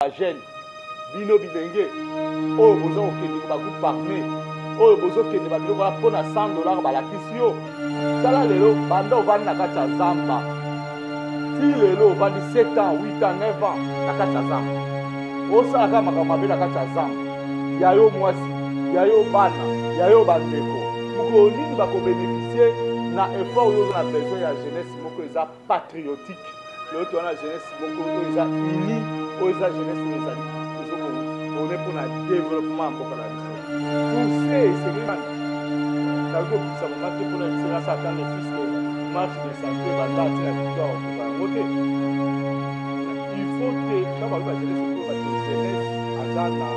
jeune bino bilenge oyo boza kokende bagroupe armé oyo bozokende babiloko wana mpo na $100 balakisi yo tala lelo banda ovandi na kati ya zamba ti lelo ovandi 7 ans 8 ans 9 ans na kati ya zamba osalaka makambo mabe na kati ya zamba ya yo mwasi ya yo bana ya yo bandeko moko nini bakobeneficie na effort oyo na besoin ya jeunesse moko eza patriotique lelo towana jeunesse moko oyo eza uni oyo eza jeunesse oyo ezali ezokone mpona développement ya mboka na biso pouse esengeli nakoki kopesa mama te mpona esenga sa ata le fils de marche de santé banda atina victoire okoka yango te il faut te na babi bajeunesse oyo bato jeunesse aza na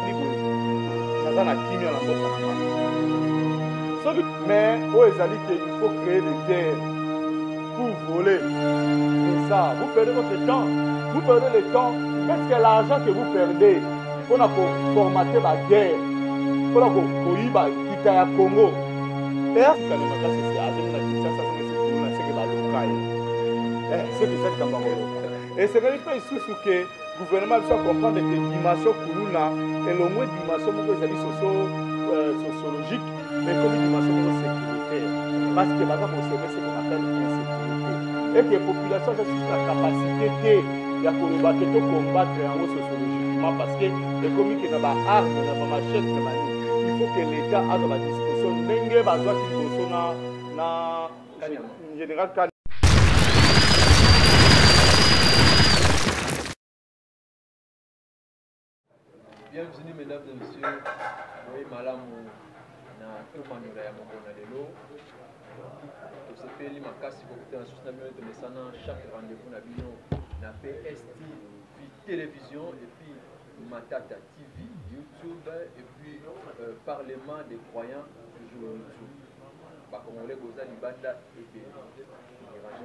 liboye aza na kimia na mboka na mama soki mais oyo ezali te il faut créer des guerres pour voler et ça vous perdez votre temps vous perdez le temps parce que l'argent que vous perdez pour formater la guerre pour koyiba kita ya Congo et afika le makasi c'est azemi na Kinshasa ça c'est pour na seke ba lokai c'est que ça qui tamba et c'est que il faut que gouvernement soit comprendre que dimension kuluna et le moins dimension moko ezali sociologique mais comme dimension moko sécuritaire parce que baza ko servir ce qu'on appelle insécurité et que population a la capacité ya koloba ke to combattre yango sociologiquement parce que ekomi ke na ba arme na ba machette na mani il faut que l'état a la disposition ndenge bazwa liboso na général Kani. Bienvenue mesdames et messieurs, oui malamu na tomanola ya mokona lelo tosepeli makasi kokutana susu na bino tomesana chaque rendez-vous na bino na PST télévision et puis Matata TV, YouTube et puis Parlement des croyants toujours YouTube. Bah congolais goza libanda et puis ranger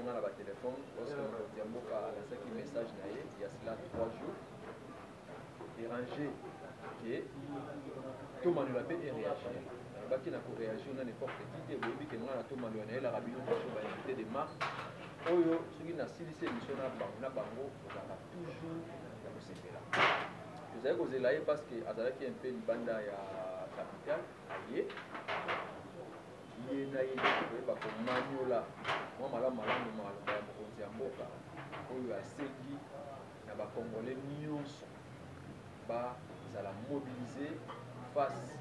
na ba téléphone parce que on diamboka na ça qui message na il y a cela 3 jours. Déranger et tout manuel la paix et réagir. Baki na ko réagir na n'importe qui de bobi que na tout manuel na la rabino pour ba invité des marques. Oyo soki na silise mission na bango ozala toujours ya kosepela tozali kozela ye parce que azalaki un peu libanda ya capitale aye ye na ye koyeba komaniola mwa malamu maloba ya mokonzi ya mboka oyo asengi na bakongolais nyonso bazala mobiliser face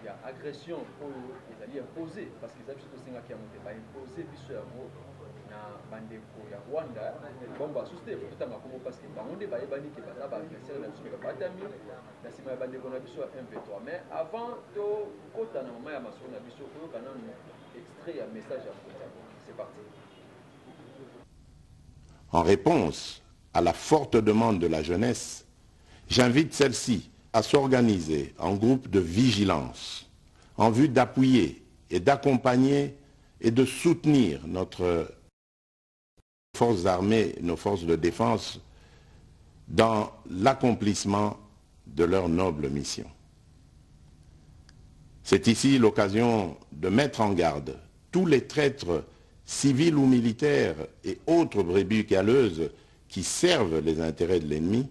ya agression oyo ezali imposé parce que eza biso tosengaki yango te baimposé biso yango na bandeko ya Rwanda bomba susite totanga kongo parce que bango nde bayebani ke baza baadversaire na biso batami na nsima ya bandeko na biso ya M23 mais avant tokota na mama ya masolo na biso oyoka nanu extrait ya message ya mokonzi. C'est parti. En réponse à la forte demande de la jeunesse, j'invite celle-ci à s'organiser en groupe de vigilance en vue d'appuyer et d'accompagner et de soutenir notre forces armées, nos forces de défense dans l'accomplissement de leur noble mission. C'est ici l'occasion de mettre en garde tous les traîtres civils ou militaires et autres brebis galeuses qui servent les intérêts de l'ennemi.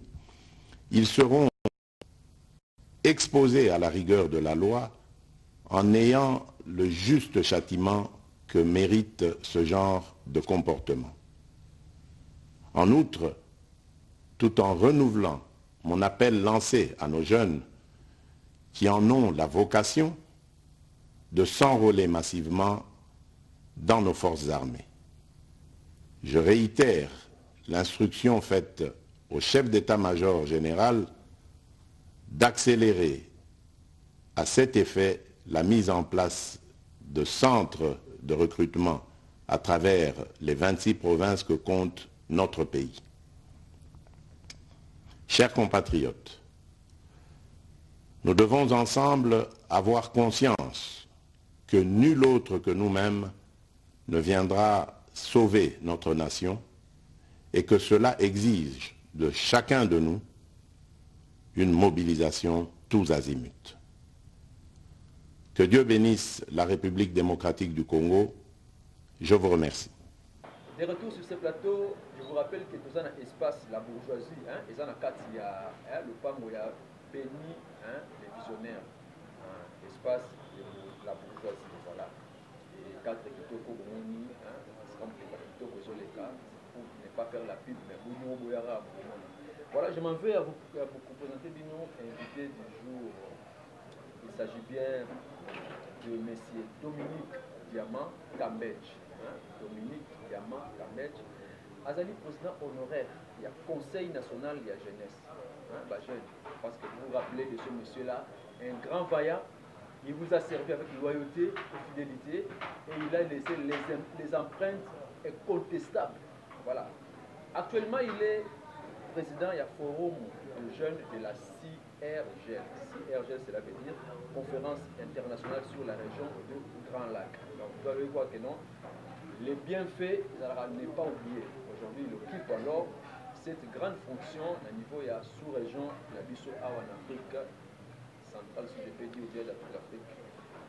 Ils seront exposés à la rigueur de la loi en ayant le juste châtiment que mérite ce genre de comportement. En outre, tout en renouvelant mon appel lancé à nos jeunes qui en ont la vocation de s'enrôler massivement dans nos forces armées. Je réitère l'instruction faite au chef d'état-major général d'accélérer à cet effet la mise en place de centres de recrutement à travers les 26 provinces que compte notre pays. Chers compatriotes, nous devons ensemble avoir conscience que nul autre que nous-mêmes ne viendra sauver notre nation et que cela exige de chacun de nous une mobilisation tous azimuts. Que Dieu bénisse la République démocratique du Congo. Je vous remercie. De retour sur ce plateau, je vous rappelle que tout ça dans l'espace, la bourgeoisie, hein, et ça dans il y a le PAM où il y a béni les visionnaires, l'espace de la bourgeoisie, voilà. Et quatre kitoko bomoni, c'est comme kitoko zoleka, pour ne pas faire la pub, mais bougnon boyara. Voilà, je m'en vais à vous présenter Bino, invité du jour. Il s'agit bien de M. Dominique Diamant Kambedge. Dominique Diamant Kambedge. Azali président honoraire, il y a Conseil national de la jeunesse. Parce que vous vous rappelez de ce monsieur-là, un grand vaillant, il vous a servi avec loyauté et fidélité et il a laissé les empreintes incontestables. Voilà. Actuellement, il est président, il y a forum de jeunes de la CIRGL. CIRGL, cela veut dire Conférence internationale sur la région de Grand Lac. Donc, vous allez voir que non, les bienfaits, n'est pas oublié. Aujourd'hui, il occupe alors cette grande fonction au niveau de la sous-région de la Bissau en Afrique centrale, si je peux dire, ou bien de toute l'Afrique.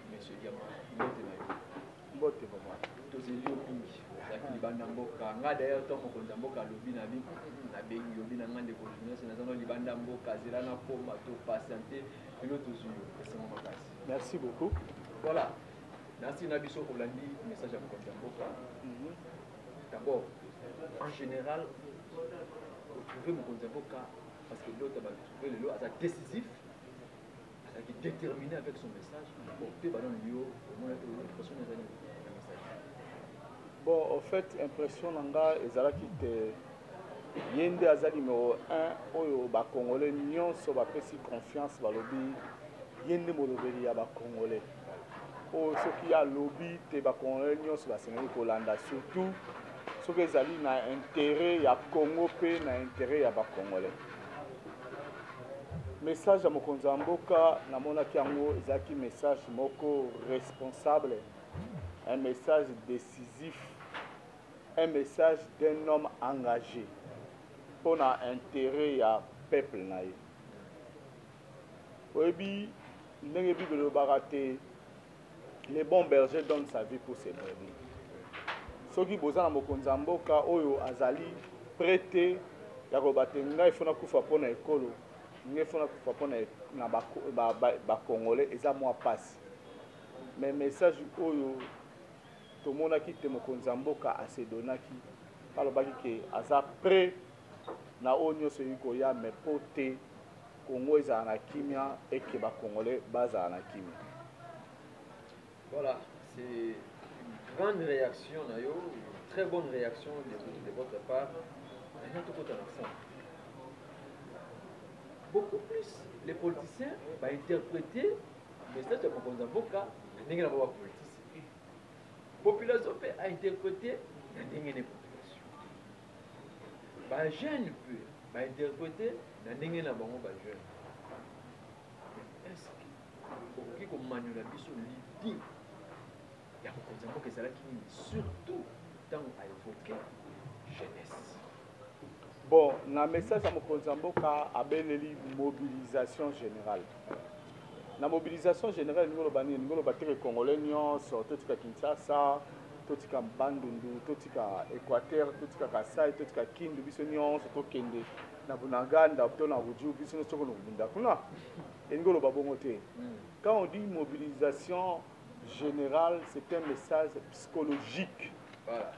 Monsieur Diamant, Mbote maman. Tozeli opingi. Zaki libanda mboka. Nga d'ailleurs, tant qu'on a mboka lobi na bi, na bengi lobi na ngande ko journée, na zano libanda mboka, zela na koma to patienter, et l'autre zuyo. Merci beaucoup. Voilà. Merci Nabiso Rolandi, message à Mboka. D'abord, en général, vous trouvez Mboka parce que l'autre va trouver le lot décisif, déterminé avec son message. Bon, en fait, impression nanga ezala kite yende azali numéro 1 oyo ba congolais nyonso ba pesi confiance balobi yende molobeli ya ba congolais. Oh, ce qui a lobby te ba congolais nyonso ba sengi kolanda surtout ce que ezali na intérêt ya Congo pe na intérêt ya ba congolais. Message à mokonzi ya mboka namonaki yango ezalaki message moko responsable, un message décisif, un message d'un homme engagé pour l'intérêt ya peuple na ye. Oyebi ndenge Bible lobaka le bon berger donne sa vie pour ses brebis. Soki boza na mokonzi ya mboka oyo azali prêté ya kobate ngai fona kufa pona ekolo ngai fona kufa pona na ba congolais eza mwa passe. Mais message oyo tomonaki te mokonzi ya mboka asedonaki alobaki ke aza prêt na oyo nyonso koya mais po te Congo ezala na kimia et que ba congolais bazala na kimia. Voilà, c'est une grande réaction, une très bonne réaction de votre part. Beaucoup plus, les politiciens vont interpréter le message de Mokonzi Mboka dans la politicien. La population peut interpréter dans la population. Les jeunes peuvent interpréter dans la jeune. Est-ce que vous avez l'idée il y a beaucoup de gens qui sont surtout tant à évoquer jeunesse. Bon, na message à mokonzi ya mboka abeleli mobilisation générale. Na mobilisation générale ngolo bateke congolais nyonso totika Kinshasa, totika Bandundu, totika Équateur, totika Kasai, totika Kindu biso nyonso tokende na Bunaganda to na Buju biso nyonso tokona kubunda kuna. Ngolo babongo te. Quand on dit mobilisation général, c'est un message psychologique. Voilà.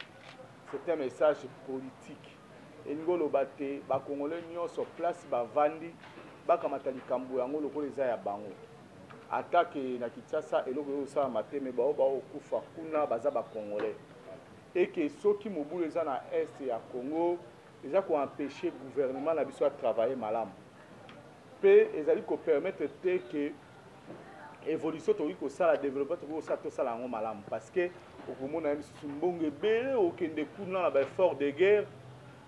C'est un message politique. Et nous avons dit que les Congolais sont place bavandi bakamata likambo yango lokolo eza ya bango. Attaque na Kinshasa et lokolo sa mateme ba okufa kuna baza ba Congolais. Et que ceux qui mobulu eza na est ya Congo, ils ont empêché le gouvernement na biso à travailler malam. Pe ezali ko permettre que évolution toki ko sala développement toki ko sala to sala ngo malamu parce que okomona misusu mbongo ebele okende kuna na ba effort de guerre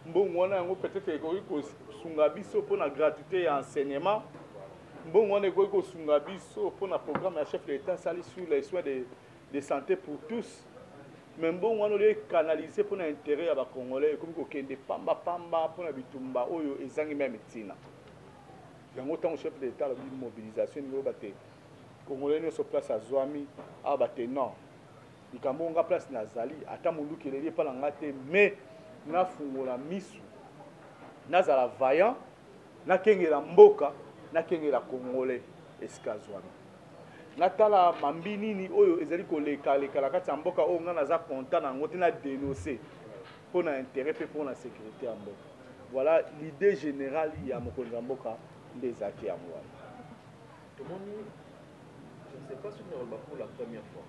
mbongo wana yango peut-être ekoki ko sunga biso pona gratuité ya enseignement mbongo wana ekoki ko sunga biso pona programme ya chef de l'État sali sur les soins de santé pour tous mais mbongo wana le canaliser pona intérêt ya ba congolais ekoki ko kende pamba pona bitumba oyo ezangi même tina yango tant chef de l'État la mobilisation ngo baté Congolais sont place à Zouami, à Baté non. likambo nga place nazali ata mundu keleli epa na nga te mais nafungola misu nazala vaillant nakengela mboka nakengela congolais esika zwami natala mambi nini oyo ezali koleka na kati ya mboka oyo nga naza content nango te na dénoncer pour na intérêt pe pour na sécurité ya mboka. Voilà l'idée générale ya mokonzi ya mboka nde ezalaki yango wana. Tomoni, je ne sais pas si on aura pour la première fois,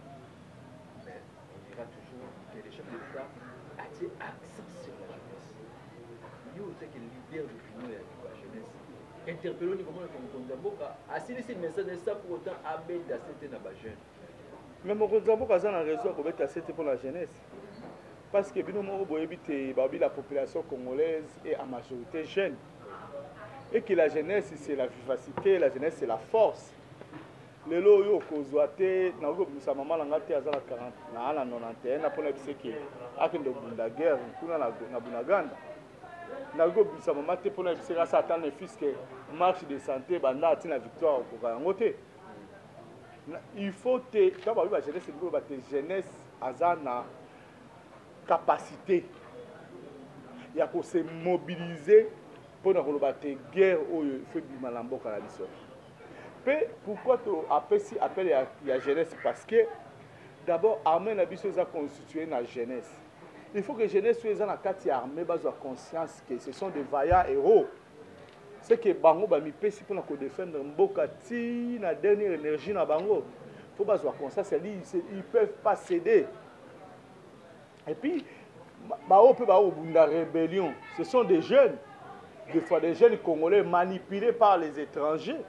mais on dira toujours que les chefs d'État attirent accent sur la jeunesse. Il y a aussi que le leader d'opinion de la jeunesse interpellons comment mokonzi ya mboka asilisi message ça pour autant abeta sete na ba jeune. Mais mokonzi ya mboka aza na raison kobeta sete pour la jeunesse. Parce que bino moko boyebi te babi la population congolaise est en majorité jeune. Et que la jeunesse c'est la vivacité, la jeunesse c'est la force. Lelo yo kozwa te na ko bisa mama nga te azala 40 na 91 na pona biseke akende bunda guerre kuna na Bunaganda. Na ko bisa mama te pona biseka sa atane fiske marche de santé banda atina victoire ko yango te. Il faut te ka ba ba jeunesse ngo ba te jeunesse azana capacité il y a pour se mobiliser pour nous battre guerre au fait du malamboka la biso. Pourquoi tu appelles la jeunesse? Parce que d'abord armée na biso est constituée na jeunesse. Il faut que la jeunesse soit dans la carte armée base conscience que ce sont des vaillants héros. C'est que bango ba mi pesi pour nous défendre mboka ti na dernière énergie na bango. Faut base conscience ils peuvent pas céder. Et puis, la rébellion, ce sont des jeunes, des fois des jeunes congolais manipulés par les étrangers.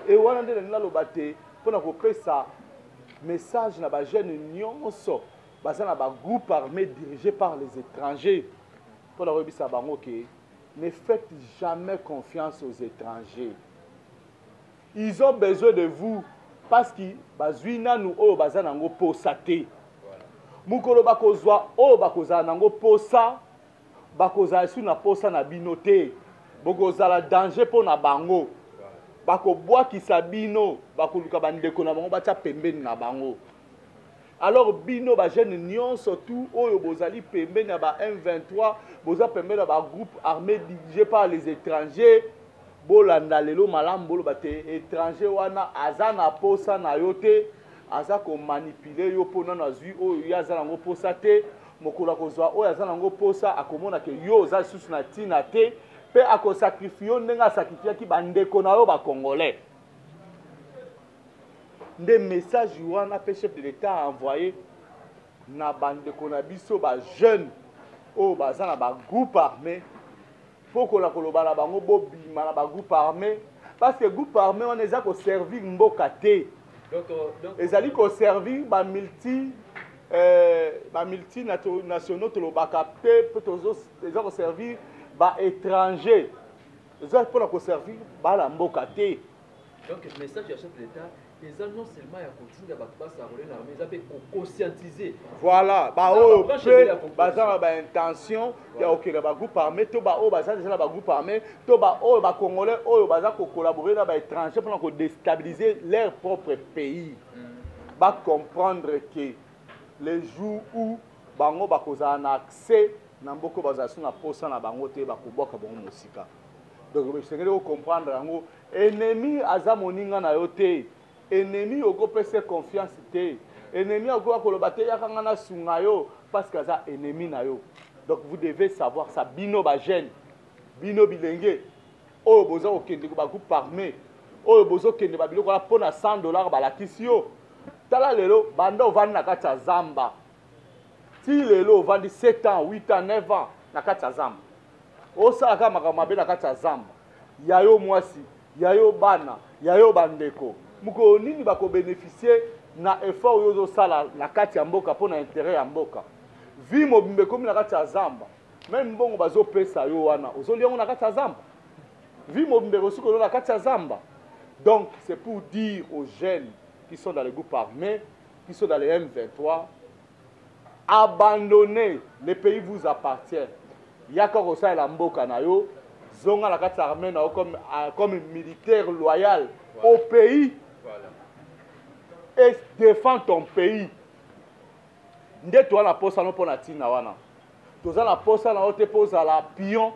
Et on a dit pour ça message na ba jeune nyonso, baza na ba groupe armé dirigé par les étrangers. Pour la rebisa bango que ne faites jamais confiance aux étrangers. Ils ont besoin de vous parce que bazuina nous o baza nango posate. Mukolo bakozwa o bakozala nango posa bakozala su na posa na binote bokozala danger po na bango bakobwakisa bino bakoluka bandeko na bango batia pembeni na bango. Alors bino ba jeune nyonso tout oyo bozali pembeni na ba M23 boza pembeni na ba groupe armé dirigé par les étrangers bolanda lelo malamu bolo bate étranger wana azana posa na yote aza ko manipuler yo pona na zui oyo yaza nango posa te mokola kozwa oyo yaza nango posa akomona ke yo za susu na tina te pe ako sacrifier ndenga sacrifier ki bandeko na yo ba congolais. Nde message wana pe chef de l'état a envoyé na bandeko na biso ba jeune oyo baza na ba groupe armé poko la koloba na bango bobima na ba groupe armé parce que groupe armé on eza ko servir mboka te. Les alliés qui servi ba multinationaux to lobaka pe les ont servi ba étrangers. Les autres pour servir ba la mboka te. Donc le message du chef de l'État les gens non seulement ya continuer ba passer rouler l'armée ça peut conscientiser. Voilà, ba o pe bazana ba intention ya okela ba groupe armé to ba o bazana déjà ba groupe armé to ba o ba congolais o bazana ko collaborer na ba étranger pour ko déstabiliser leur propre pays. Ba comprendre que les jours où bango ba kozana na accès na mboko bazana na posa na bango te ba koboka bango musika. Donc vous devez comprendre ngo ennemi aza moninga na yo te. Ennemi ogo pese confiance te. Ennemi ogo akolobate yakanga na sunga yo parce que ça ennemi na yo. Donc vous devez savoir ça bino ba jeune. Bino bilenge. Oyo boza okende ko ba groupe armé. Oyo bozo kende ba biloko la pona $100 ba lakisi yo. Tala lelo banda ovandi na kati ya zamba. Ti lelo ovandi 7 ans, 8 ans, 9 ans na kati ya zamba. Osala kama mabe na kati ya zamba. Yayo mwasi, yayo bana, yayo bandeko. Muko nini bako bénéficier na effort yozo sala na kati ya mboka pona intérêt ya mboka. Vi mobimbe komi na kati ya zamba. Même mbongo bazo pesa yo wana, ozoli yango na kati ya zamba. Vi mobimbe kosuko na kati ya zamba. Donc c'est pour dire aux jeunes qui sont dans les groupes armés, qui sont dans les M23, abandonnez, le pays vous appartient. Yaka kosa la mboka na yo, zonga la kati armée na yo comme militaire loyal au pays. Voilà. Et défends ton pays. nde toza na posa no mpo na ntina wana toza na posa na yo te mpo ozala pion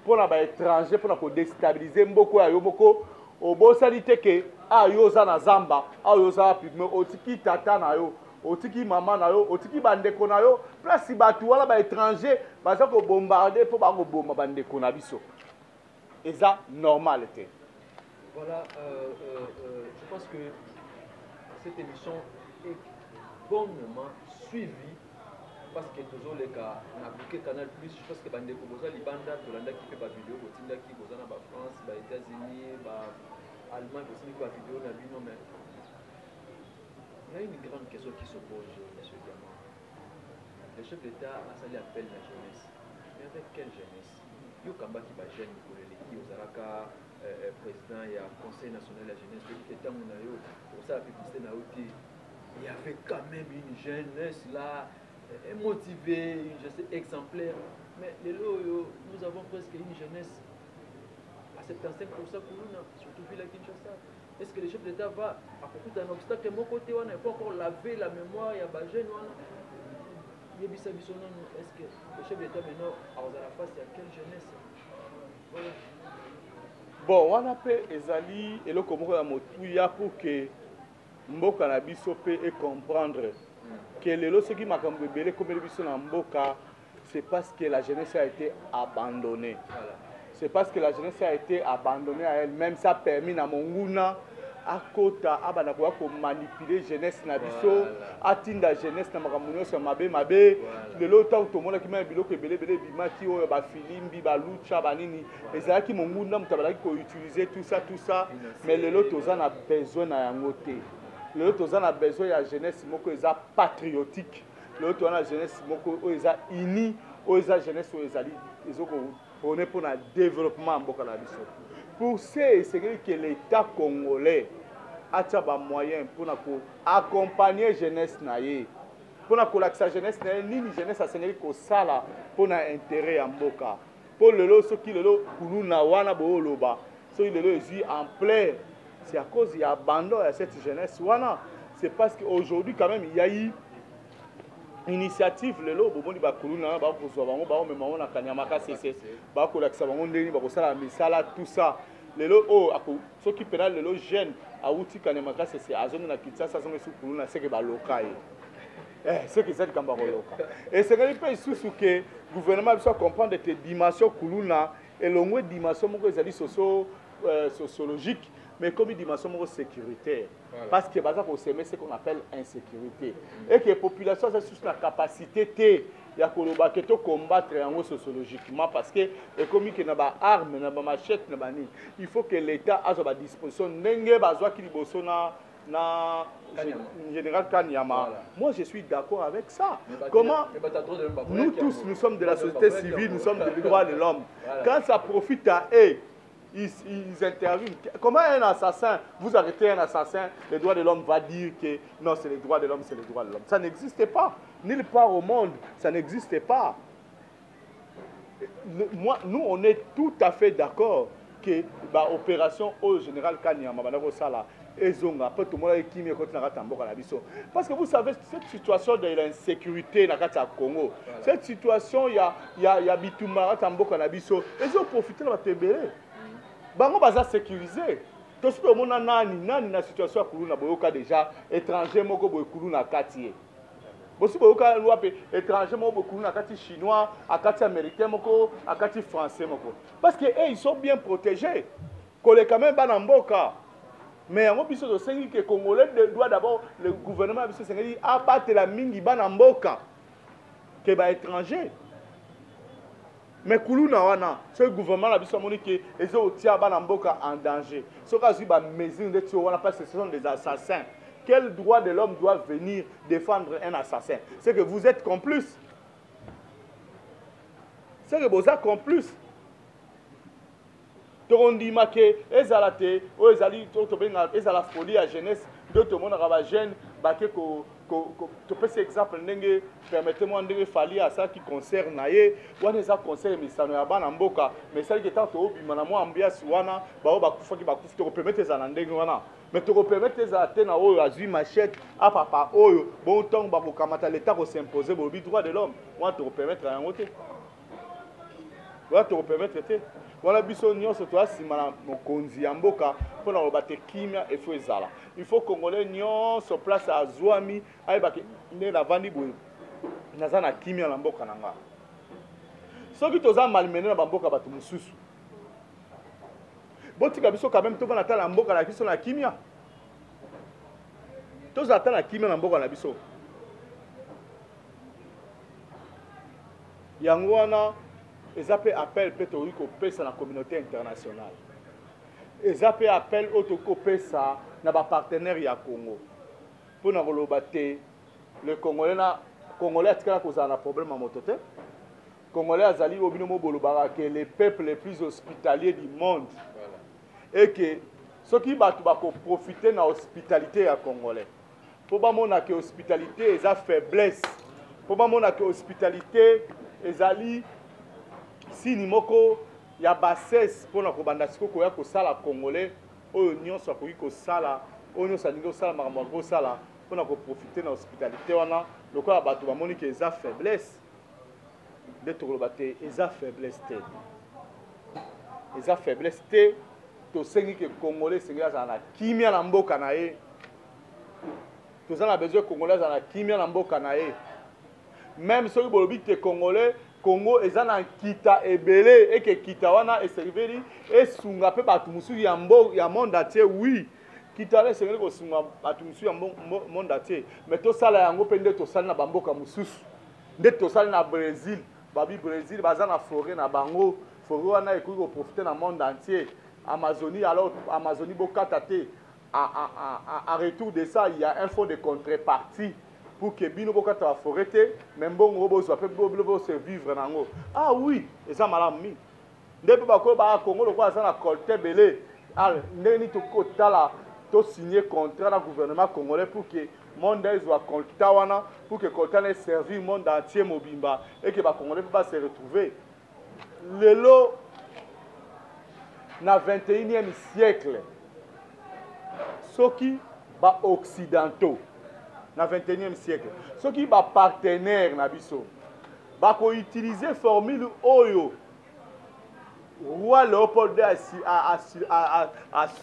mpo na baétranger mpo na kodestabilize mboka ya yo moko obosani te ke yo oza na zamba yo oza pigme otiki tata na yo otiki mama na yo otiki bandeko na yo place bato wana baétranger baza kobombarde mpo bakoboma bandeko na biso eza normal te. Voilà, je pense que cette émission est bonnement suivie parce que toujours les cas na bouquet Canal Plus, je pense que bandeko boza libanda tolanda ki pe ba vidéo botinda ki boza na ba France, ba États-Unis, ba Allemagne botinda ba vidéo na bino mais il y a une grande question qui se pose, monsieur Diamant. Le chef d'État a sali appel la jeunesse. Mais avec quelle jeunesse? Yo kamba ki ba jeune pour les qui ozalaka président et conseil national de la jeunesse depuis que on a eu pour ça la publicité na outi. Il y avait quand même une jeunesse là motivée, une jeunesse exemplaire. Mais les lots, nous avons presque une jeunesse à 75% pour nous, surtout ville à Kinshasa. Est-ce que le chef d'État va à propos d'un obstacle de mon côté, on n'a pas encore lavé la mémoire, il y a des jeunes, est-ce que le chef d'État maintenant à la face, il y a quelle jeunesse? Voilà. Bon, on a fait ezali et le comment on a motuya pour que mboka na biso pe et comprendre que les lots qui m'a comme belé comme les biso na mboka c'est parce que la jeunesse a été abandonnée. Voilà. C'est parce que la jeunesse a été abandonnée à elle-même. Ça a permis à Monguna à kota abana ko manipuler jeunesse na biso atinda jeunesse na makamunyo so mabe le lota to mona ki ma biloko ebele bimaki oyo ba filimbi ba lucha banini ezalaki Monguna mutabalaki ko utiliser tout ça mais le lot oza na besoin na yango te. Le lot oza na besoin ya jeunesse moko eza patriotique. Le lot na jeunesse moko eza uni oza jeunesse ezali ezoko on est pour le développement mboka na biso. Pour c'est que l'État congolais a des moyens pour accompagner la jeunesse naïe. Pour que la jeunesse naïe, ni la jeunesse a sénégalais ko sala pour l'intérêt à mboka. Pour le lot ce qui le lot kulu na wana bo loba. Ce qui le lot est en plein. C'est à cause il y a abandon à cette jeunesse wana. C'est parce qu'aujourd'hui quand même il y a eu initiative lelo bobondi bakuluna ba kozwa bango ba memamo na kanyamaka cc ba kolakisa bango ndeni ba kosala misala tout ça lelo ceux qui pénal lelo jeune auti kanyamaka cc azongi na Kinshasa azongi su kuluna c'est que ba lokai c'est que ça kamba loka et c'est que pas sous que gouvernement doit comprendre tes dimensions kuluna et l'ongwe dimension moko ezali sociologique mais comme une dimension sécuritaire. Voilà. Parce que c'est ce qu'on appelle insécurité. Et que la population a la capacité de combattre sociologiquement parce que comme il y a des armes, des machettes, il faut que l'État ait à disposition général Kanyama. Voilà. Moi, je suis d'accord avec ça. Comment nous tous, nous sommes de la société civile, nous sommes des droits de l'homme. Voilà. Quand ça profite à eux, ils interviennent. Comment un assassin, vous arrêtez un assassin, les droits de l'homme va dire que non, c'est les droits de l'homme, c'est les droits de l'homme. Ça n'existe pas. Nulle part au monde, ça n'existe pas. Nous, on est tout à fait d'accord que l'opération au général Kanyama, parce que vous savez, cette situation de l'insécurité dans le Congo, voilà. Cette situation, il y a Bitumara Tamboka Nabiso, ils ont profité de la tébélé. Bango baza sécurisé. Tout ce que mon nani na situation à Kuluna boyoka déjà étranger moko boy Kuluna katié. Bosi boyoka loi étranger moko boy Kuluna kati chinois, akati américain moko, akati français moko. Parce que ils sont bien protégés. Kole quand même bana mboka. Mais en biso de sengi que congolais doit d'abord le gouvernement biso sengi abattre la mingi bana mboka que ba étranger. Mais Kuluna wana, ce gouvernement a besoin de que les autres mboka en danger. Ce cas où mesure de wana parce que ce sont des assassins. Quel droit de l'homme doit venir défendre un assassin? C'est que vous êtes complice. C'est que vous êtes complice. Torondima ke ezalate o ezali to benga ezala folie à jeunesse d'autres monde raba jeune baké ko topesi exemple ndenge permettez-moi ndenge fali à ça qui concerne naye wana eza concert misano ya bana mboka mais ça qui tant obima na mo ambiance wana bao bakufa ki bakufa to permettre za na ndenge wana mais to permettre za te na oyo azui machette a papa oyo bon temps ba ko kamata l'état ko s'imposer bo droit de l'homme moi to permettre yango te voilà to permettre te voilà biso nyonso to asima na mokonzi ya mboka pona ko bate kimia e fo ezala il faut congolais nyonso place à Zouami ayebaki nde na vandi boye naza na kimia na mboka na nga soki toza malmené na bamboka bato mosusu botika biso quand même tovana ata na mboka na biso na kimia tozala ata na kimia na mboka na biso yango wana eza mpe appel mpe tokoki kopesa na communauté internationale eza mpe appel oyo tokoki kopesa na bapartenaire ya Congo mpona koloba te le congolais atikala kozala na problème ya moto te congolais azali oyo bino mobolobaka ke le peuple le plus hospitalier du monde et que soki bato bakoprofite na hospitalité ya congolais mpo bamona ke hospitalité eza faiblesse mpo bamona ke hospitalité ezali sini moko ya bassesse mpona kobanda siko koya kosala congolais oyo nyonso akoki kosala oyo nyonso alingi kosala makambo ya kosala mpona koprofite na hospitalité wana lokola bato bamoni ke eza faiblesse nde tokoloba te eza faiblesse te eza faiblesse te tosengi ke congolais esengi azala na kimia na mboka na ye toza na besoin congolais azala na kimia na mboka na ye même soki bolobi te congolais Congo eza na kita ebele eke kita wana eserveli esunga pe bato mususu ya monde entier oui kita wana esengeli kosunga bato mususu ya monde entier mais tosala yango mpe nde tosali na bamboka mususu nde tosali na Brésil babi Brésil baza na forêt na bango forêt wana ekoki koprofite na monde entier Amazonie alors Amazonie bokata te à retour de ça il y a un fonds de contrepartie pour que bino bokata la forêt mais mbongo bozwa pe bo se vivre nango ah oui eza malamu mingi nde pe bakoyo ba Congo lokwa aza na kolte belé ndenge ni tokotala to signer contrat na gouvernement congolais pour que monde ezwa kolta wana pour que kolta ne servir monde entier mobimba et que ba congolais va se retrouver lelo na 21e siècle soki ba occidentaux na 21e siècle soki ba partenaire na biso bako utiliser formule oyo roi Léopold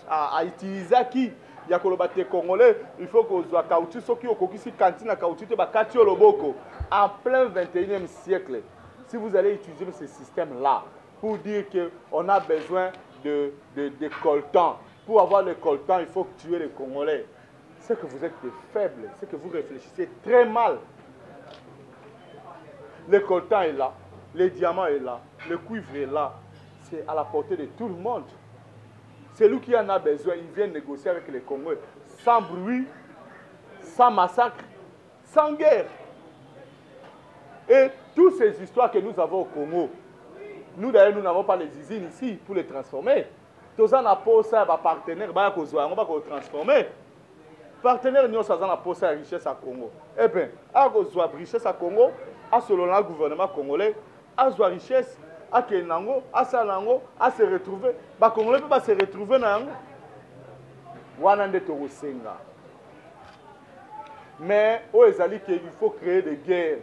a utilisé qui ya koloba te congolais il faut que ozwa caoutchouc soki okokisi kanti na caoutchouc te bakati yo loboko en plein 21e siècle si vous allez utiliser ce système là pour dire que on a besoin de coltan pour avoir le coltan il faut tuer les congolais. C'est que vous êtes des faibles, c'est que vous réfléchissez très mal. Le coltan est là, le diamant est là, le cuivre est là. C'est à la portée de tout le monde. Celui qui en a besoin, il vient négocier avec les Congolais sans bruit, sans massacre, sans guerre. Et toutes ces histoires que nous avons au Congo, nous d'ailleurs nous n'avons pas les usines ici pour les transformer. Tous en apportent ça à partenaire, on va les transformer. Partenaire nous sommes en poste à richesse à Congo. Eh bien, à cause de la richesse à Congo, à selon le gouvernement congolais, à la richesse, à Kenango, à Salango, à se retrouver. Les Congolais peuvent se retrouver dans Yango. Wanande Torosenga. Mais il faut créer des guerres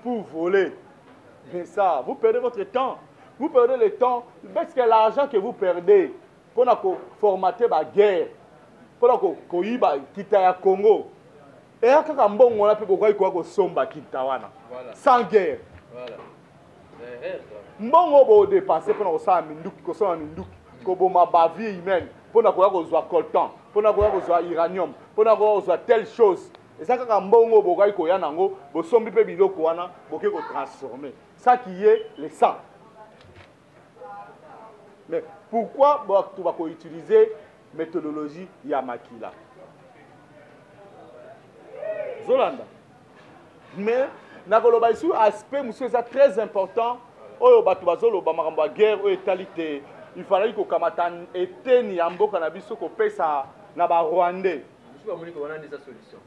pour voler. Mais ça, vous perdez votre temps. Vous perdez le temps parce que l'argent que vous perdez pour formater la guerre. Pour koyiba kita ya Congo et akaka mbongo na pe bokai ko somba kita wana sans guerre voilà mbongo bo dépasser pour ça minduki ko ça minduki ko boma ba vie humaine pour na ko zwa coltan pour na ko zwa uranium pour na ko zwa telle chose et ça kaka mbongo bokai ko ya nango bo sombi pe biloko wana boke ko transformer ça qui est le sang mais pourquoi tu vas utiliser méthodologie Yamakila. Zolanda. Mais, nakoloba ici aspect monsieur c'est très important. Oyo batu bazolo ba makambo guerre o etalité. Il fallait que kamata eteni amboka na biso ko pesa na ba Rwandais. Monsieur Amonika wana des solutions.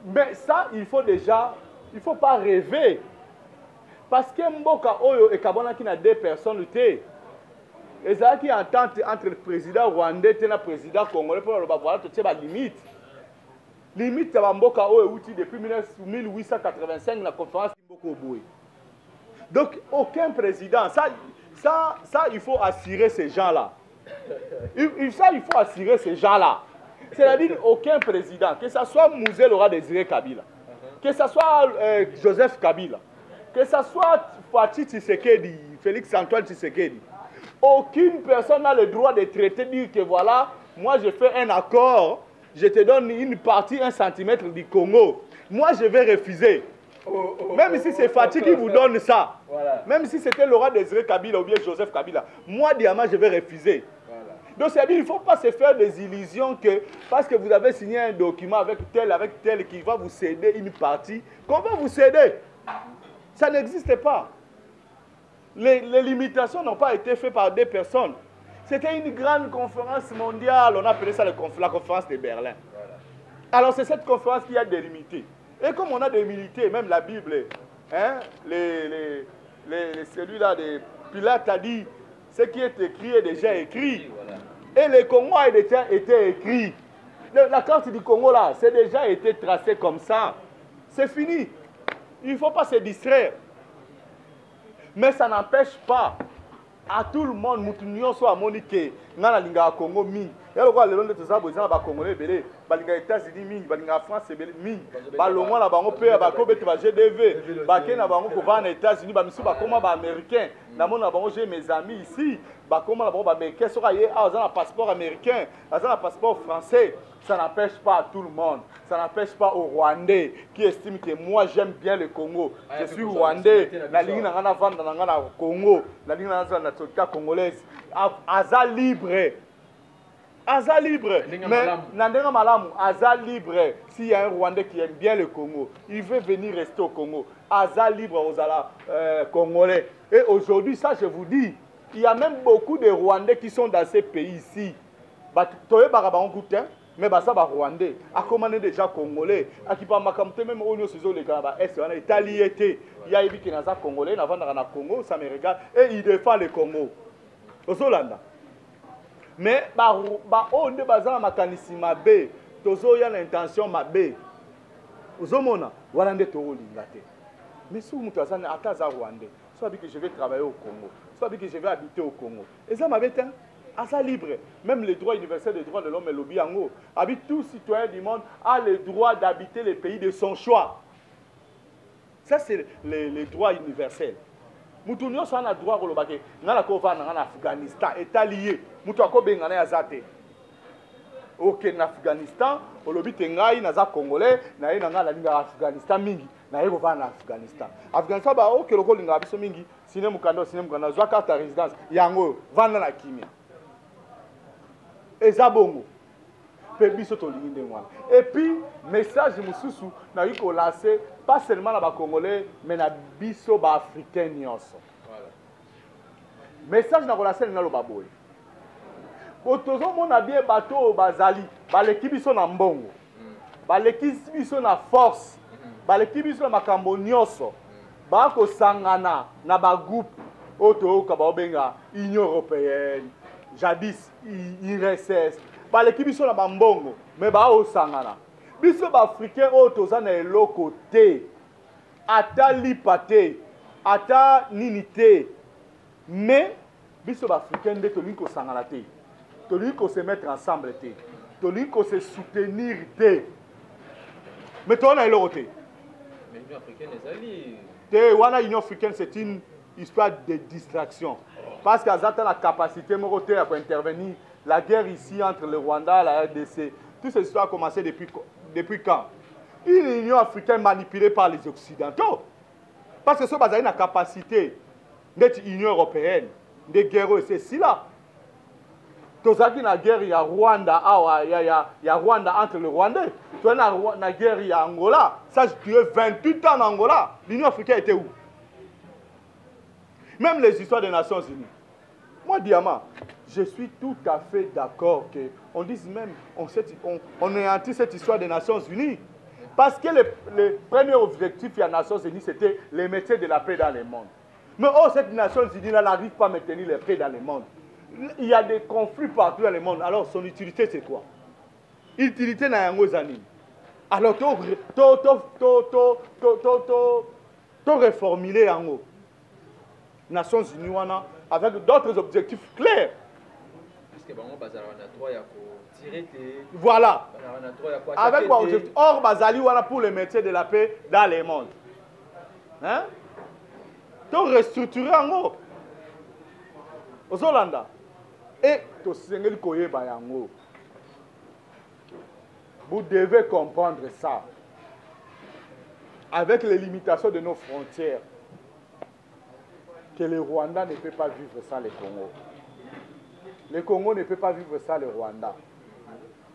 Mais ça, il faut déjà, il ne faut pas rêver. Parce que Mboka Oyo et Kabana qui n'a deux personnes, et ça qui entente entre le président rwandais et le président congolais pour voir toutes ces limites. Limite, Mboka Oyo est depuis 1885 la conférence Mboka Oboé. Donc, aucun président, ça, il faut assurer ces gens-là. Il faut assurer ces gens-là. C'est-à-dire, aucun président, que ce soit Mouzé Laurent Désiré Kabila, que ce soit Joseph Kabila, que ce soit Fatou Tshisekedi, Félix Antoine Tshisekedi, aucune personne n'a le droit de traiter, dire que voilà, moi je fais un accord, je te donne une partie, 1 centimètre du Congo. Moi je vais refuser. Même si c'est Fatou qui vous donne ça, voilà. Même si c'était Laurent Désiré Kabila ou bien Joseph Kabila, moi Diama je vais refuser. Voilà. Donc c'est-à-dire il ne faut pas se faire des illusions que parce que vous avez signé un document avec tel qui va vous céder une partie, qu'on va vous céder. Ça n'existe pas. Les limitations n'ont pas été faites par des personnes. C'était une grande conférence mondiale, on appelait ça la conférence de Berlin. Voilà. Alors c'est cette conférence qui a délimité. Et comme on a délimité, même la Bible, hein, celui-là de Pilate a dit, ce qui est écrit est déjà écrit. Voilà. Et le Congo a déjà été écrit. La carte du Congo là, c'est déjà été tracé comme ça. C'est fini. Il ne faut pas se distraire. Mais ça n'empêche pas à tout le monde, Moutounion soit moniqué, dans la Linga Congo, mi. Et le roi, le long de tout ça, vous avez Congolais, belé, Balinga États-Unis, mi, Balinga France, mi, Balomon, la banque, Bakobe, GDV, Baké, la banque, va aux États-Unis, Bamisou, Bakoma, Américain, Namon, la banque, j'ai mes amis ici, Bakoma, la banque, Américain, sera hier, un passeport américain, un passeport français. Ça n'empêche pas tout le monde. Ça n'empêche pas aux Rwandais qui estiment que moi j'aime bien le Congo. Je suis Rwandais. La ligne n'a rien vendre dans le Congo. La ligne n'a rien dans la société congolaise. Aza libre. Aza libre. Mais Nandera Malamu, Aza libre. S'il y a un Rwandais qui aime bien le Congo, il veut venir rester au Congo. Aza libre aux Ala Congolais. Et aujourd'hui, ça je vous dis, il y a même beaucoup de Rwandais qui sont dans ces pays ici. Mais ça va Rwandais, à commander déjà Congolais, à qui pas makamte même au niveau les Canada, est-ce qu'on a Italie il y a qui n'a Congolais, n'a pas Congo, ça me regarde et il défend le Congo. Aux Hollande. Mais on ne basa makanisi mabe, tozo ya l'intention mabe. Aux Homona, Rwandais to lingate. Mais si vous m'entendez à Taza Rwandais, soit que je vais travailler au Congo, soit que je vais habiter au Congo. Et ça m'avait été à ça libre. Même les droits universels des droits de l'homme et lobby en haut. Habite tout citoyen du monde a le droit d'habiter les pays de son choix. Ça, c'est les droits universels. Moutounio, ça a le droit de l'obake. Dans la Kova, en Afghanistan, est allié. Moutouako Bengane Azate. Ok, en Afghanistan, au lobby Tengaï, Naza Congolais, Naï Nanga la Liga Afghanistan Mingi. Naï Rova en Afghanistan. Afghanistan, bah, ok, le Linga Abisso Mingi, Sinem Mukando, Zoa carte résidence, Yango, Vanda la Kimia. Et Zabongo. Et puis, message de Moussoussou, n'a eu qu'on lancé, pas seulement les Congolais, mais les biso africains. Message n'a relancé dans le baboy. Otozo mon abie bateau bazali, l'équipe sont en bongo, l'équipe sont en force, l'équipe sont en makambo nyonso, ko sangana na ba groupe oto kabaobenga Union européenne, jadis IRSS. L'équipe sont en bongo, mais au sangana. Biso africain otoza na eloko te, ata lipate, ata ninite, mais biso africain de toli ko sangana te. Toli ko se mettre ensemble te. Toli ko se soutenir te. Mais toi on a eloko te. Mais l'Union africaine est alliée. Te wana Union africaine c'est une histoire de distraction. Parce qu'elle a la capacité pour intervenir. La guerre ici entre le Rwanda et la RDC, toute cette histoire a commencé depuis quand? Une Union africaine manipulée par les Occidentaux. Parce que ce basé a la capacité d'être Union européenne, de guerre, c'est si là. Tout ça qui est la guerre, il y a Rwanda, il y a Rwanda entre le Rwandais. Tu as la guerre, il y a Angola. Ça, je dirais 28 ans en Angola. L'Union africaine était où? Même les histoires des Nations Unies. Moi, Diamant, je suis tout à fait d'accord qu'on dise même, on néantit cette histoire des Nations Unies. Parce que le premier objectif des Nations Unies, c'était le maintien de la paix dans le monde. Mais cette Nations Unies n'arrive pas à maintenir la paix dans le monde. Il y a des conflits partout dans le monde. Alors, son utilité, c'est quoi? L'utilité n'a rien aux animes. Alors, tu reformuler en haut. Nations Unies, avec d'autres objectifs clairs. Voilà. Avec quoi objectif? Or, Bazali, pour le maintien de la paix dans le monde. Hein? Tu restructurer en haut. Aux Hollanda. Et tu sais vous devez comprendre ça. Avec les limitations de nos frontières, que le Rwanda ne peut pas vivre sans le Congo. Le Congo ne peut pas vivre sans le Rwanda.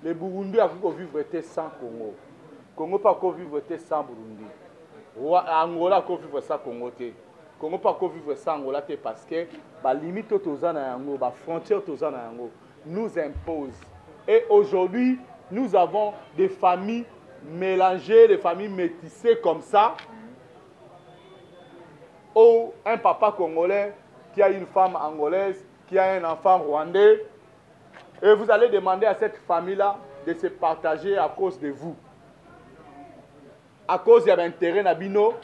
Le Burundi a pu vivre sans Congo. Le Congo n'a pas vivre sans Burundi. Angola a pu vivre sans Congo. Le Congo n'a pas vivre sans Angola parce que les limites les frontières nous imposent. Et aujourd'hui, nous avons des familles mélangées, des familles métissées comme ça. Ou un papa congolais qui a une femme angolaise, qui a un enfant rwandais. Et vous allez demander à cette famille-là de se partager à cause de vous. À cause de l'intérêt nabino,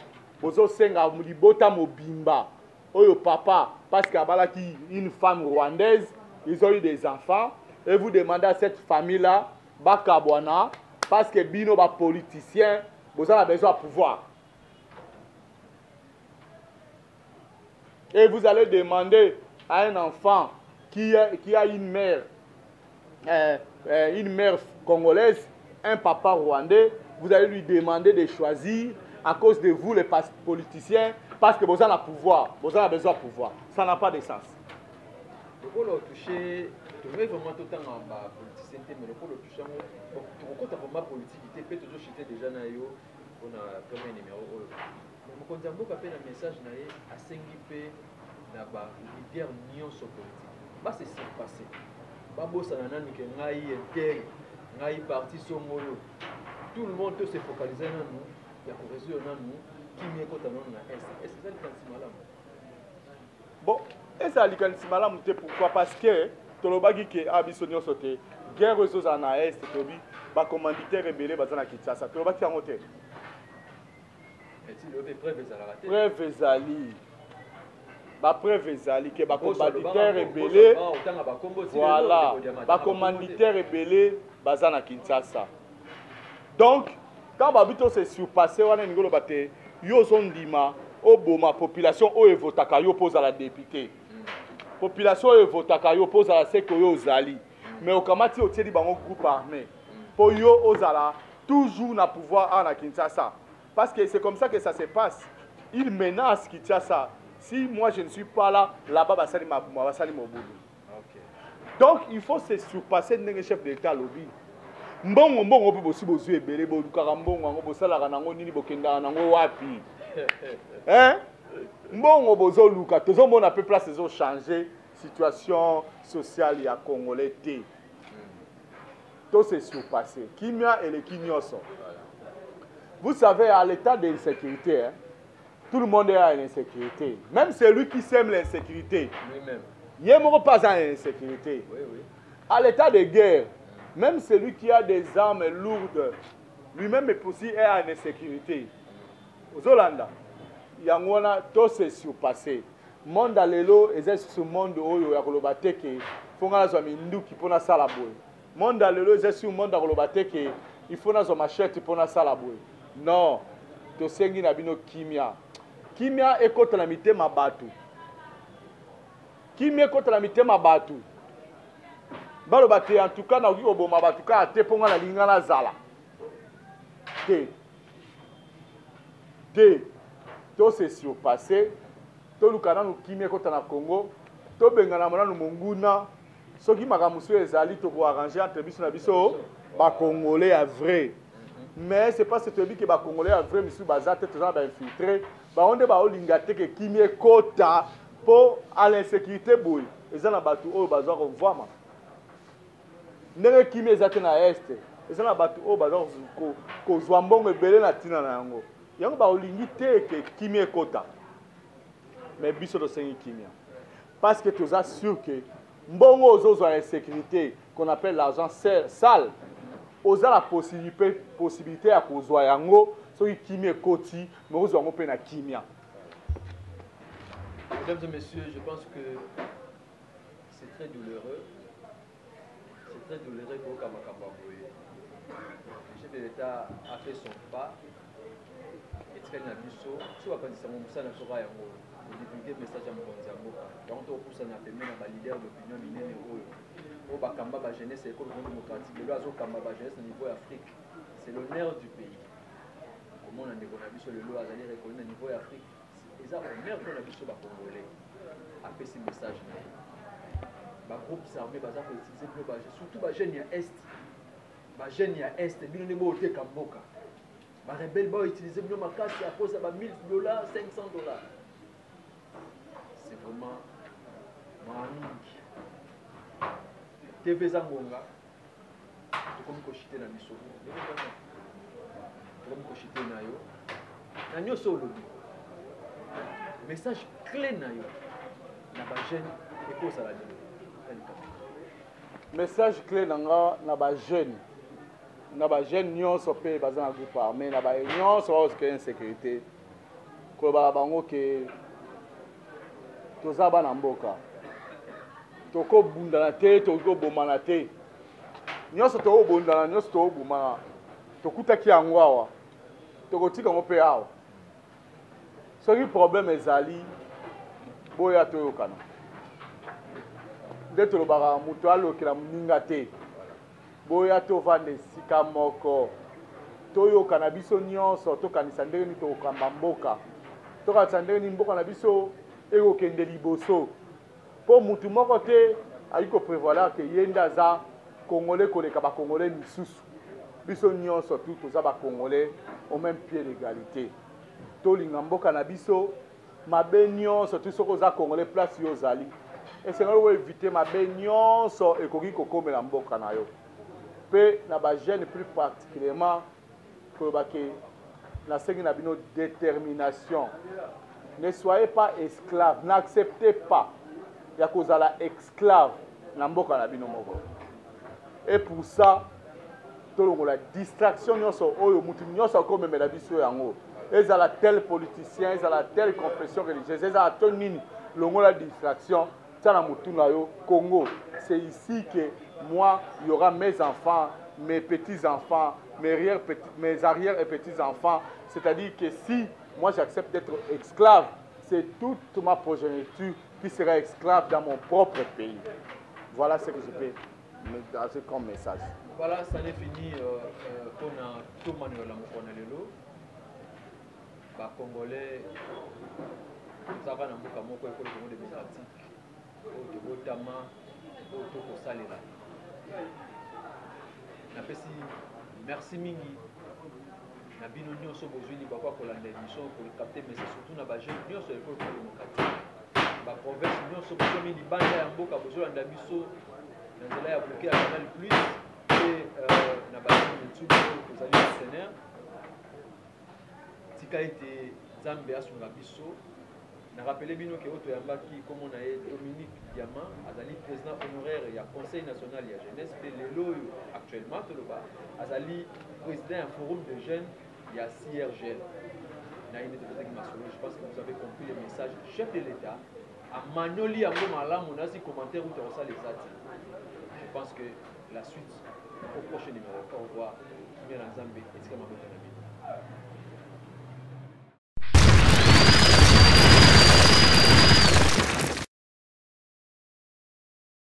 vous avez libota mobimba. Oyo papa, parce qu'il y a une femme rwandaise, ils ont eu des enfants. Et vous demandez à cette famille-là, Bakabwana, parce que bino ba politicien, vous avez besoin de pouvoir. Et vous allez demander à un enfant qui a une mère congolaise, un papa rwandais, vous allez lui demander de choisir à cause de vous, les politiciens, parce que vous avez le pouvoir, vous avez besoin de pouvoir. Ça n'a pas de sens. Le pôle touché, tu veux vraiment tout le temps en politicien, mais le pôle touché, tu rencontres vraiment politique, tu peux toujours chuter déjà dans le premier numéro. Mais quand tu as un message à 5 IP, na ba leader nyonso politique ba se passé ba bossa na nani ke ngai interne ngai parti somolo tout le monde se focaliser na nous ya ko résoudre na nous qui mieux kota na est-ce que ça likansi malamu bon eza likansi malamu te pourquoi parce que tolobaki ke abiso nyonso te guerre réseaux na est tobi ba commanditaire rebelle bazana Kinshasa tolobaki yango te est-il le preuve ezala te preuve ezali ba preuve ezali ke ba commanditaire rebelle voilà ba commanditaire rebelle bazana Kinshasa donc quand babito se surpasser wana ngolo bate yo sondima oboma population o evotaka yo pose à la députée population o evotaka yo pose à la seko yo ozali mais okamati otieli bango groupe armé po yo ozala toujours na pouvoir à Kinshasa parce que c'est comme ça que ça se passe il menace Kinshasa. Si moi je ne suis pas là, là-bas, basali moboulou. Donc il faut se surpasser de chef d'État lobby. Mbongo mbongo pe bosi bozu ebele bo lukaka mbongo ngo bosala kanango nini bokenda nango wapi. Hein? Mbongo bozo luka tozo mona pe place zo changer situation sociale ya congolais té. Tout se surpasser. Kimia et les kinyoso. Vous savez à l'état d'insécurité hein, tout le monde est à l'insécurité. Même celui qui sème l'insécurité. Lui-même. Il n'y a pas à l'insécurité. Oui, oui. À l'état de guerre, même celui qui a des armes lourdes, lui-même est à l'insécurité. Aux Hollanda, il y a tout se surpassé. Le monde à l'élo, et c'est ce monde où il y a des gens qui font des salaboué. Le monde à l'élo, c'est ce monde qui il faut des machettes pour des salaboué. Non, tout ce qui est kimia. Kimia est contre la mité mabatu. Kimia est contre la mité mabatu. Balo bate en tout cas na uki oboma batuka ate ponga na linga na zala. To se surpassé. To lukana no kimia contre na Congo. To bengana mona no monguna. Soki makamusu ezali to ko arranger entre biso na biso ba congolais à vrai. Mais c'est pas ce que les Congolais à vrai, monsieur Bazate, tout ça va infiltrer. On est lingate que qui kota pour à l'insécurité boy. eza na bato oyo bazwa kovwama ndenge kimia eza te na este eza na bato oyo bazwa kozwa mbongo ebele na ntina na yango yango baolingi te eke kimia ekota mais biso tosengi kimia parce que toza sûr que mbongo ozozwa insécurité qu'on appelle l'argent sale oza la possibilité ya kozwa yango soki kimia ekoti mais ozwa yango mpe na kimia. Mesdames et messieurs, je pense que c'est très douloureux. C'est très douloureux pour Kamakambaboué. Le chef de l'État a fait son pas. Et très nabiso. Si on va dire ça, on va dire divulguer le message à mon Konzambo. Quand on pousse un appel à leader d'opinion minée, au Bakamba, la jeunesse et l'école démocratique, le Loazo Kamba, la jeunesse au niveau Afrique. C'est l'honneur du pays. Comment on a déconné sur le lot à aller reconnaître au niveau Afrique. Les honneurs qu'on a vu sur les Congolais après ces messages. Les groupes armés bazar pour utiliser pour surtout les jeunes à est. Les jeunes à est, ils ne vont pas Kamboka. Les rebelles vont utiliser pour macasse à cause de $1000, $500. C'est vraiment magnifique. TV Zangonga, tu comme kochité na biso. Tu comme kochité na yo. Na nyo solo. Message clé na yo na ba jeune et pour ça la message clé na ba jeune nyonso pe baza na groupe armé na ba nyonso ozo ke insécurité ko ba bango ke toza bana mboka toko bundana te toko bomana te nyonso to bundana nyonso to bomana tokutaki yango awa tokotika ngo pe awa soki problème ezali boya toyokana nde tolobaka moto alokela moninga te boya tovanda esika moko toyokana biso nyonso tokanisa ndenge nini tokokamba mboka tokanisa ndenge nini mboka na biso ekokende liboso mpo mutu moko te ayi koprévoiler ke ye nde aza congolais koleka bacongolais misusu biso nyonso tu toza bacongolais au même pied d'égalité tolinga mboka na biso mabe nyonso tu soki oza congolais place yo ozali esengeli koevite mabe nyonso ekoki kokomela mboka na yo mpe na bajeune plus particulièrement koloba ke nasengi na bino détermination. Ne soyez pas esclave, n'acceptez pas ya kozala esclave na mboka na bino moko. Et pour ça tolongola distraction nyonso oyo mutu nyonso akomemela biso yango ezala tel politicien ezala telle confession religieuse ezala to nini longola distraction tana mutu na yo Congo. C'est ici que moi il y aura mes enfants, mes petits-enfants, mes arrière et petits-enfants. C'est-à-dire que si moi j'accepte d'être esclave, c'est toute ma progéniture qui sera esclave dans mon propre pays. Voilà ce que je peux me donner comme message. Voilà, ça n'est fini pour tout Manuel Lamokonelelo. Les Congolais, nous avons un mot comme le Congo démocratique, au Tama, au Salela. Merci Mingi. Na bino nyonso bozwini bakwa kolanda émission pour capter mais surtout na ba jeune nyonso école démocratique ba province nyonso bozomi libanda ya mboka bozolanda biso na nzela ya bloquer à Canal Plus et na ba YouTube kozali partenaire tika ete Nzambe asunga biso na rappeler bino ke oto yambaki comme on a Dominique Diamant azali président honoraire ya Conseil national ya jeunesse pe lelo actuellement toloba azali président un forum de jeunes. Il y a CRGL. Je pense que vous avez compris le message. Chef de l'État, à Manoli, à Momalam, on a des commentaires où tu reçois les articles. Je pense que la suite, au prochain numéro, au revoir. Qui vient dans Zambie, et